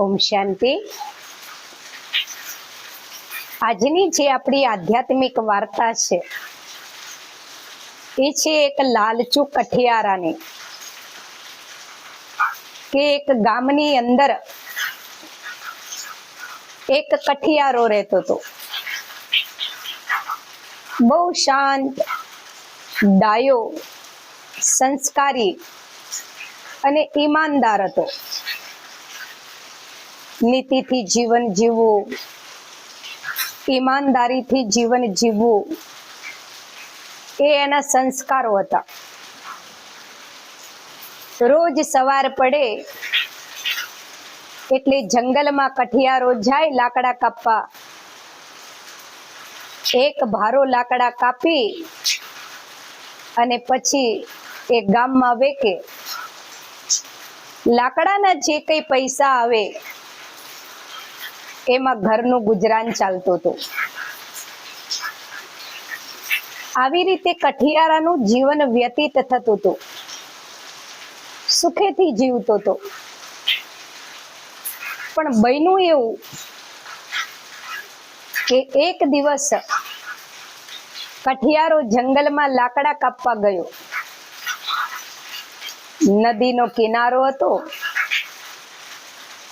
ઓમ શાંતિ। આજની જે આપણી આધ્યાત્મિક વાર્તા છે એ છે એક લાલચુ કઠિયારાની કે એક ગામની અંદર એક કઠિયારો રહેતો હતો। બહુ શાંત, ડાયો, સંસ્કારી અને ઈમાનદાર હતો। નીતિથી જીવન જીવવું, ઈમાનદારીથી જીવન જીવવું એ એના સંસ્કારો હતા। રોજ સવાર પડે એટલે જંગલમાં કઠિયારો જાય લાકડા કાપવા। એક ભારો લાકડા કાપી અને પછી એ ગામમાં વેચે। લાકડાના જે કઈ પૈસા આવે એમાં ઘરનું ગુજરાન ચાલતું હતું। આવી રીતે કઠિયારાનું જીવન વ્યતીત થતું હતું, સુખેથી જીવતો હતો। પણ બન્યું એવું કે એક દિવસ કઠિયારો જંગલમાં લાકડા કાપવા ગયો। નદીનો કિનારો હતો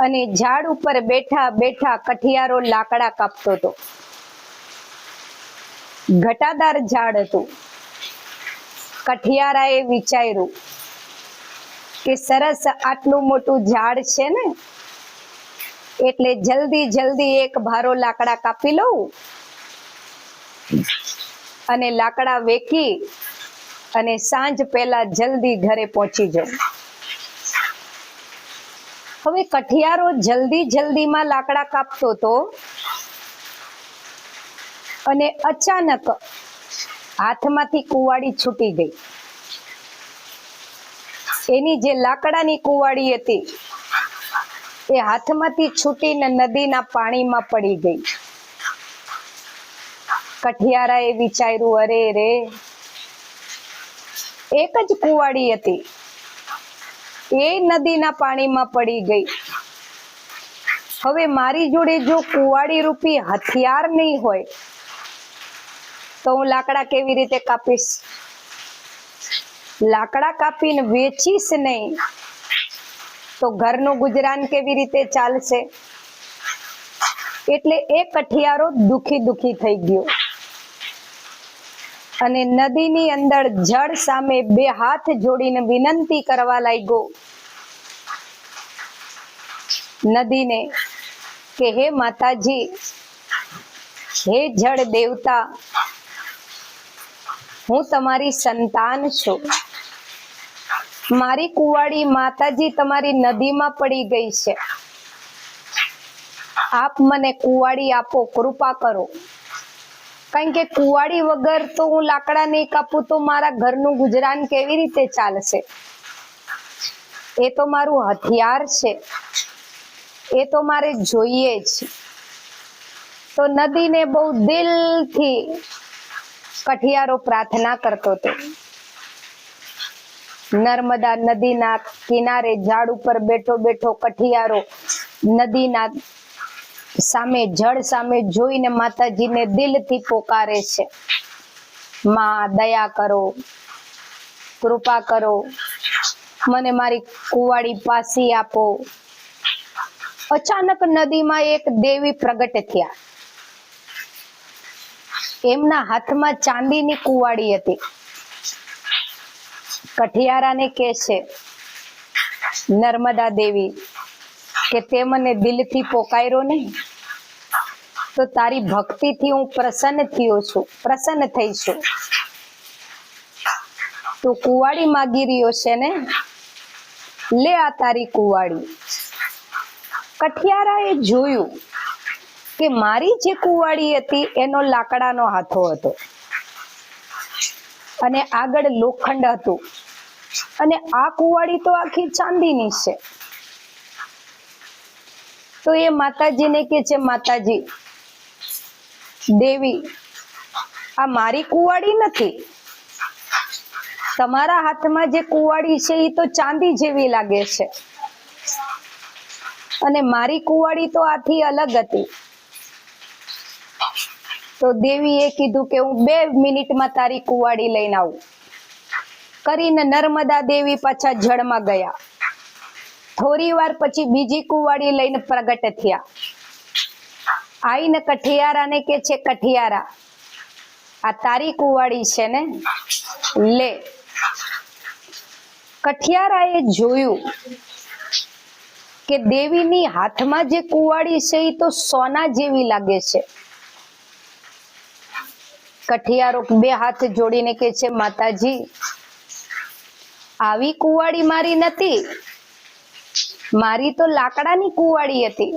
અને ઝાડ ઉપર બેઠા બેઠા કઠિયારો લાકડા કાપતો હતો। ઘટાદાર ઝાડ હતું। કઠિયારાએ વિચાર્યું કે સરસ આટલું મોટું ઝાડ છે ને, એટલે જલ્દી જલ્દી એક ભારો લાકડા કાપી લઉં અને લાકડા વેચી અને સાંજ પહેલા જલ્દી ઘરે પહોંચી જાઉં। હવે કઠિયારો જલ્દી જલ્દીમાં લાકડા કાપતો હતો અને અચાનક હાથમાંથી કુવાડી છૂટી ગઈ। એની જે લાકડાની કુવાડી હતી એ હાથમાંથી છૂટીને નદીના પાણીમાં પડી ગઈ। કઠિયારાએ વિચાર્યું, અરે રે, એક જ કુવાડી હતી, એ નદીના પાણીમાં પડી ગઈ। હવે મારી જોડે જો કુવાડી રૂપી હથિયાર નહીં હોય તો હું લાકડા કેવી રીતે કાપીશ? લાકડા કાપીને વેચીશ નહીં તો ઘરનું ગુજરાન કેવી રીતે ચાલશે? એટલે એ કઠિયારો દુખી થઈ ગયો અને નદીની અંદર જળ સામે બે હાથ જોડીને વિનંતી કરવા લાગ્યો નદીને કે હે માતાજી, હે જળ દેવતા, હું તમારી સંતાન છું। મારી કુવાડી માતાજી તમારી નદીમાં પડી ગઈ છે। આપ મને કુવાડી આપો, કૃપા કરો। કારણ કે કુવાડી વગર તો હું લાકડા નહીં કાપું તો મારા ઘરનું ગુજરાન કેવી રીતે ચાલશે? એ તો મારું હથિયાર છે, એ તો મારે જોઈએ જ। તો નદીને બહુ દિલથી કઠિયારો પ્રાર્થના કરતો હતો। નર્મદા નદીના કિનારે ઝાડ ઉપર બેઠો બેઠો કઠિયારો નદીના સામે, જળ સામે જોઈને માતાજીને દિલથી પોકારે છે, માં દયા કરો, કૃપા કરો, મને મારી કુવાડી પાછી આપો। અચાનક નદીમાં એક દેવી પ્રગટ થયા। એમના હાથમાં ચાંદીની કુવાડી હતી। કઠિયારાને કહે છે, નર્મદા દેવી, કે તે મને દિલથી પોકાર્યો ને તો તારી ભક્તિથી હું પ્રસન્ન થઈ છું। તું કુવાડી માગી રહ્યો છે ને, લે આ તારી કુવાડી। કઠિયારાએ જોયું કે મારી જે કુવાડી હતી એનો લાકડાનો હાથો હતો અને આગળ લોખંડ હતું અને આ કુવાડી તો આખી ચાંદીની છે। તો એ માતાજીને કહે છે, માતાજી, દેવી, આ મારી કુવાડી નથી, તમારા હાથમાં જે કુવાડી છે એ તો ચાંદી જેવી લાગે છે। અને મારી કુવાડી તો આથી અલગ હતી. તો દેવીએ કીધું કે હું 2 મિનિટમાં તારી કુવાડી લઈને આવું કરીને નર્મદા દેવી પાછા જળમાં ગયા. થોડી વાર પછી બીજી કુવાડી લઈને પ્રગટ થયા. આઈને કઠિયારાને કે છે, કઠિયારા આ તારી કુવાડી છે ને, લે. કઠિયારાએ જોયું કે દેવીની હાથમાં જે કુવાડી છે એ તો સોના જેવી લાગે છે. કઠિયારો 2 હાથ જોડીને કે છે, માતાજી આવી કુવાડી મારી નથી, મારી તો લાકડાની કુવાડી હતી,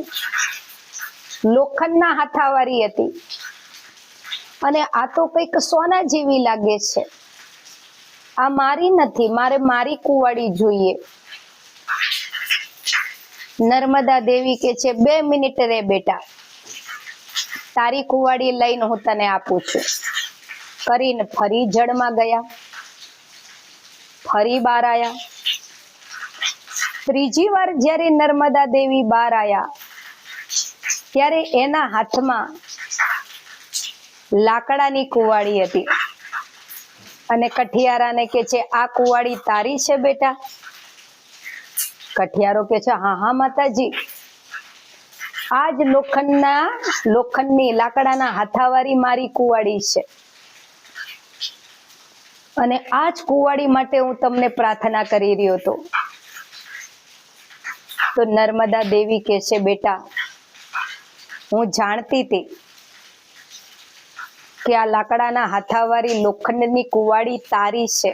લોખંડના હાથાવાળી હતી, અને આ તો કઈક સોના જેવી લાગે છે. આ મારી નથી, મારે મારી કુવાડી જોઈએ. નર્મદા દેવી કે છે, 2 મિનિટ રે બેટા, તારી કુવાડી લઈને હું તને આપું છું. કરીને ફરી જળમાં ગયા, ફરી બહાર આયા. ત્રીજી વાર જ્યારે નર્મદા દેવી બહાર આયા ત્યારે એના હાથમાં લાકડાની કુવાડી હતી. અને કઠિયારાને કે છે, આ કુવાડી તારી છે બેટા? કઠિયારો કે છે, હા હા માતાજી, આ જ લોખંડની લાકડાના હાથાવાળી મારી કુવાડી છે, અને આ જ કુવાડી માટે હું તમને પ્રાર્થના કરી રહ્યો હતો. તો નર્મદા દેવી કે છે, બેટા હું જાણતી હતી કે આ લાકડાના હાથાવાળી લોખંડની કુવાડી તારી છે,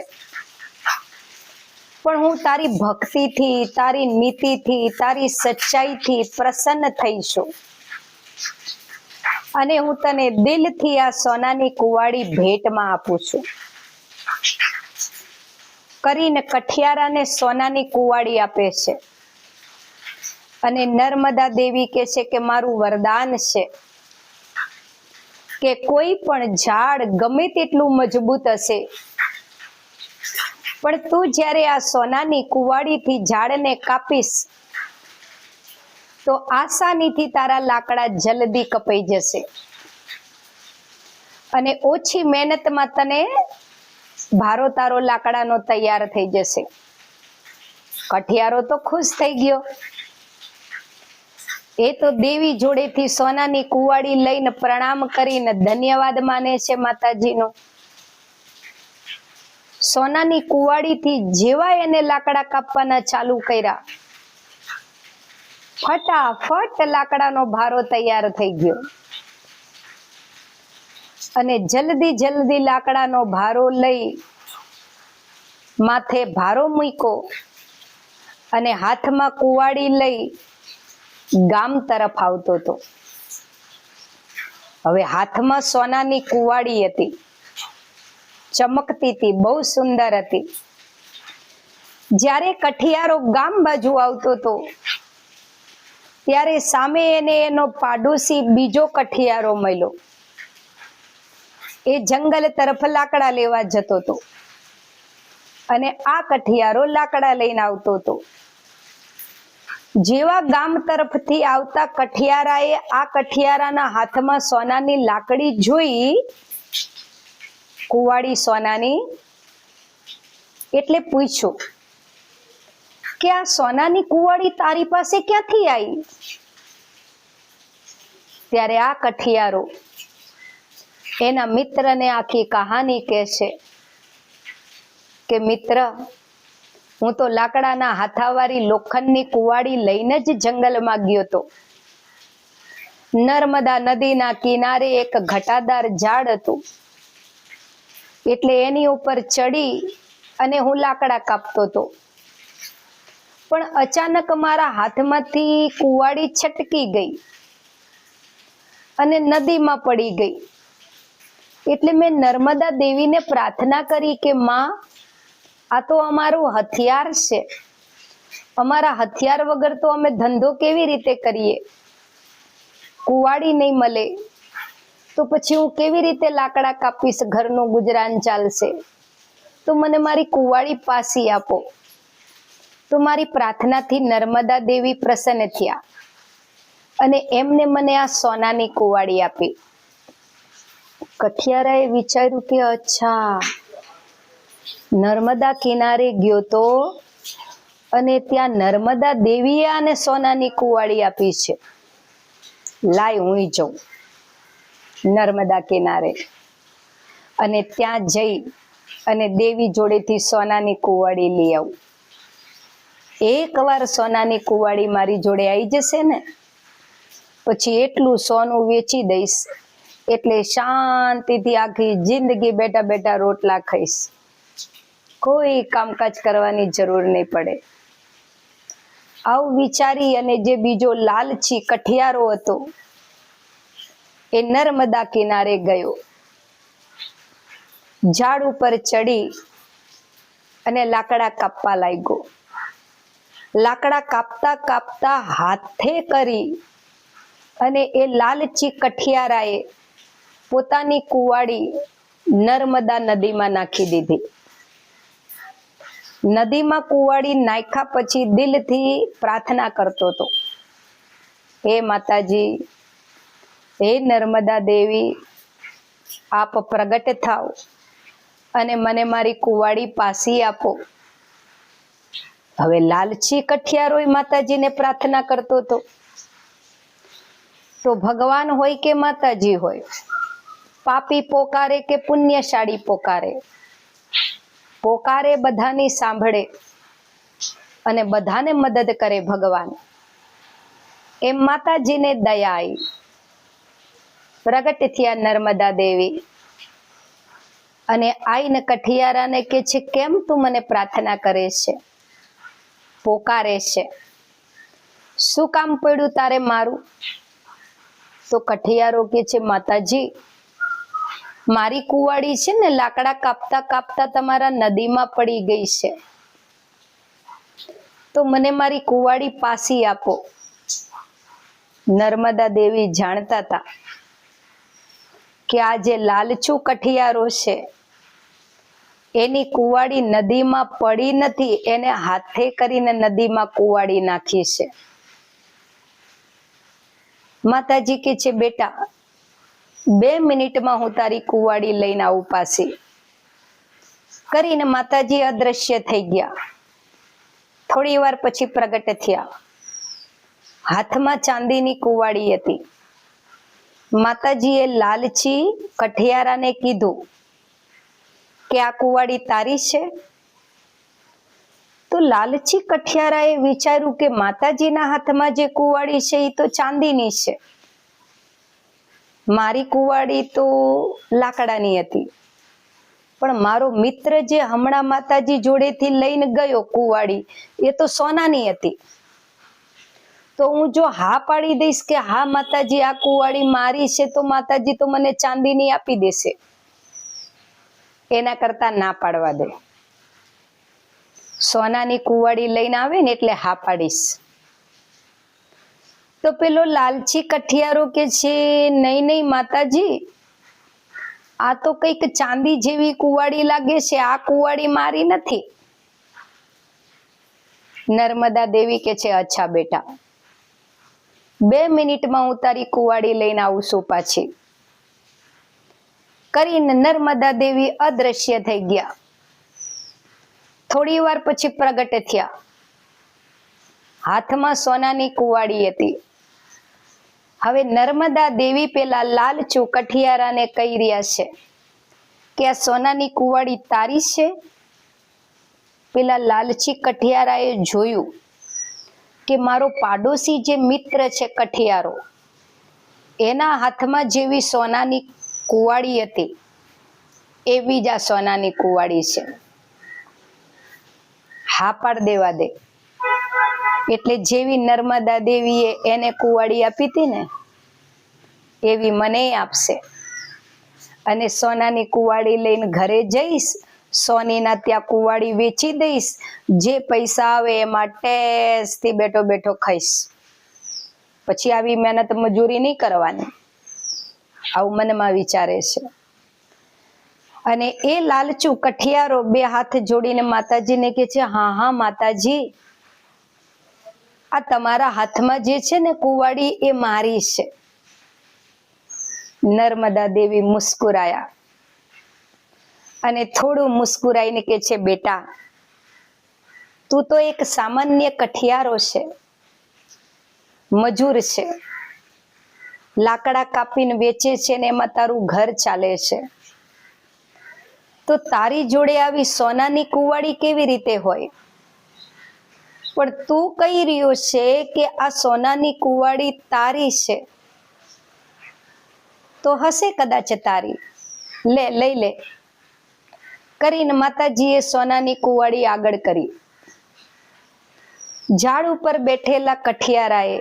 પણ હું તારી ભક્તિથી, તારી નીતિથી, તારી સચ્ચાઈથી પ્રસન્ન થઈ છું, અને હું તને દિલથી આ સોનાની કુવાડી ભેટમાં આપું છું. કરીને કઠિયારાને સોનાની કુવાડી આપે છે. અને નર્મદા દેવી કે છે કે મારું વરદાન છે કે કોઈ પણ ઝાડ ગમે તેટલું મજબૂત હશે, પણ તું જ્યારે આ સોનાની કુવાડીથી ઝાડને કાપીશ તો આસાનીથી તારા લાકડા જલ્દી કપાઈ જશે, અને ઓછી મહેનતમાં તને ભારો તારો લાકડાનો તૈયાર થઈ જશે. કઠિયારો તો ખુશ થઈ ગયો. એ તો દેવી જોડેથી સોનાની કુવાડી લઈને પ્રણામ કરીને ધન્યવાદ માને છે માતાજીનો. સોનાની કુવાડીથી જેવા એને લાકડા કાપવાના ચાલુ કર્યા, ફટાફટ લાકડાનો ભારો તૈયાર થઈ ગયો, અને જલ્દી લાકડાનો ભારો લઈ માથે ભારો મૂક્યો, અને હાથમાં કુવાડી લઈ ગામ તરફ આવતો હતો. હવે હાથમાં સોનાની કુવાડી હતી, ચમકતી હતી, બહુ સુંદર હતી. જ્યારે કઠિયારો ગામ બાજુ આવતો હતો ત્યારે સામે એને એનો પાડોશી બીજો કઠિયારો મળ્યો. એ જંગલ તરફ લાકડા લેવા જતો હતો, અને આ કઠિયારો લાકડા લઈને આવતો હતો. જેવા ગામ તરફથી આવતા કઠિયારાએ આ કઠિયારાના હાથમાં સોનાની લાકડી જોઈ, કુવાડી સોનાની, એટલે પૂછ્યું કે આ સોનાની કુવાડી તારી પાસે ક્યાંથી આવી? ત્યારે આ કઠિયારો એના મિત્રને આખી કહાની કહે છે કે મિત્ર, હું તો લાકડાના હાથાવાળી લોખંડની કુવાડી લઈને જ જંગલમાં ગયો હતો. નર્મદા નદીના કિનારે એક ઘટાદાર ઝાડ હતું, એટલે એની ઉપર ચડી અને હું લાકડા કાપતો હતો. પણ અચાનક મારા હાથમાંથી કુવાડી છટકી ગઈ અને નદીમાં પડી ગઈ. એટલે મેં નર્મદા દેવીને પ્રાર્થના કરી કે માં, આ તો અમારું હથિયાર છે, અમારા હથિયાર વગર તો અમે ધંધો કેવી રીતે કરીએ? કુવાડી નહીં મળે તો પછી હું કેવી રીતે લાકડા કાપીશ? ઘરનું ગુજરાન ચાલશે? તો મને મારી કુવાડી પાછી આપો. તો તો મારી પ્રાર્થનાથી નર્મદા દેવી પ્રસન્ન થયા અને એમને મને આ સોનાની કુવાડી આપી. કઠિયારાએ વિચાર્યું કે અચ્છા, નર્મદા કિનારે ગયો તો અને ત્યાં નર્મદા દેવીએ આને સોનાની કુવાડી આપી છે. લાય હું જાઉં નર્મદા કિનારે અને ત્યાં જઈ અને દેવી જોડેથી સોનાની કુવાડી લઈ આવું. એકવાર સોનાની કુવાડી મારી જોડે આવી જશે ને, પછી એટલું સોનું વેચી દઈશ એટલે શાંતિથી આખી જિંદગી બેઠા બેઠા રોટલા ખાઈશ, કોઈ કામકાજ કરવાની જરૂર નહીં પડે. આવું વિચારી અને જે બીજો લાલચી કઠિયારો હતો એ નર્મદા કિનારે ગયો. ઝાડ ઉપર ચડી અને લાકડા કાપવા લાગ્યો. લાકડા કાપતા કાપતા હાથે કરી અને એ લાલચી કઠિયારાએ પોતાની કુવાડી નર્મદા નદીમાં નાખી દીધી. નદીમાં કુવાડી નાખ્યા પછી દિલથી પ્રાર્થના કરતો હતો, હે માતાજી, હે નર્મદા દેવી, આપ પ્રગટ થાઓ અને મને મારી કુવાડી પાછી આપો. હવે લાલચી કઠિયારો માતાજીને પ્રાર્થના કરતો હતો. તો ભગવાન હોય કે માતાજી હોય, પાપી પોકારે કે પુણ્યશાળી પોકારે, પોકારે બધાની સાંભળે અને બધાને મદદ કરે ભગવાન. એમ માતાજીને દયા આવી, પ્રગટ થયા નર્મદા દેવી અને આઈને કઠિયારાને કે છે, કેમ તું મને પ્રાર્થના કરે છે, પોકારે છે, શું કામ પડ્યું તારે મારું? તો કઠિયારો કે છે, માતાજી, મારી કુવાડી છે ને લાકડા કાપતા કાપતા તમારા નદીમાં પડી ગઈ છે, તો મને મારી કુવાડી પાછી આપો. નર્મદા દેવી જાણતા હતા કે આ જે લાલચુ કઠિયારો છે એની કુવાડી નદીમાં પડી નથી, એને હાથે કરીને નદીમાં કુવાડી નાખી છે. માતાજી કે છે, બેટા 2 મિનિટમાં હું તારી કુવાડી લઈને આવું પાછી. કરીને માતાજી અદ્રશ્ય થઈ ગયા. થોડી વાર પછી પ્રગટ થયા. હાથમાં ચાંદીની કુવાડી હતી. માતાજીએ લાલચી કઠિયારાને કીધું કે આ કુવાડી તારી છે. તો લાલચી કઠિયારાએ વિચાર્યું કે માતાજીના હાથમાં જે કુવાડી છે એ તો ચાંદીની છે, મારી કુવાડી તો લાકડાની હતી, પણ મારો મિત્ર જે હમણાં માતાજી જોડેથી લઈને ગયો કુવાડી એ તો સોનાની હતી. તો હું જો હા પાડી દઈશ કે હા માતાજી આ કુવાડી મારી છે, તો માતાજી તો મને ચાંદીની આપી દેશે. એના કરતા ના પાડવા દે, સોનાની કુવાડી લઈને આવે ને એટલે હા પાડીશ. તો પેલો લાલચી કઠિયારો કે છે, નહીં નહીં માતાજી, આ તો કઈક ચાંદી જેવી કુવાડી લાગે છે, આ કુવાડી મારી નથી. નર્મદા દેવી કે છે, અચ્છા બેટા, 2 મિનિટમાં હું તારી કુવાડી લઈને આવું છું પાછી. કરીને નર્મદા દેવી અદ્રશ્ય થઈ ગયા. થોડી વાર પછી પ્રગટ થયા. હાથમાં સોનાની કુવાડી હતી. હવે નર્મદા દેવી પેલા લાલચુ કઠિયારાને કહી રહ્યા છે કે આ સોનાની કુવાડી તારી છે. પેલા લાલચી કઠિયારાએ જોયું કે મારો પાડોશી જે મિત્ર છે કઠિયારો, એના હાથમાં જેવી સોનાની કુવાડી હતી એવી જ આ સોનાની કુવાડી છે. હા પાડ દેવા દે. એટલે જેવી નર્મદા દેવીએ એને કુવાડી આપી હતી ને એવી મને આપશે. અને સોનાની કુવાડી લઈને ઘરે જઈશ, સોનીના ત્યાં કુવાડી વેચી દઈશ, જે પૈસા આવે એમાં ટેસ્ટથી બેઠો બેઠો ખાઈશ. પછી આવી મહેનત મજૂરી નહીં કરવાની. આવું મનમાં વિચારે છે. અને એ લાલચુ કઠિયારો 2 હાથ જોડીને માતાજીને કહે છે, હા હા માતાજી, આ તમારા હાથમાં જે છે ને કુંવાડી એ મારી છે. નર્મદા દેવી મુસ્કુરાયા અને થોડું મુસ્કુરાઈને કે છે, બેટા તું તો એક સામાન્ય કઠિયારો છે, મજૂર છે, લાકડા કાપીને વેચે છે ને એમાં તારું ઘર ચાલે છે. તો તારી જોડે આવી સોનાની કુંવાડી કેવી રીતે હોય? પણ તું કહી રહ્યો છે કે આ સોનાની કુંવાડી તારી છે, તો હશે કદાચ તારી, લે લઈ લે કરીને માતાજીએ સોનાની કુંવાડી આગળ કરી. ઝાડ ઉપર બેઠેલા કઠિયારાએ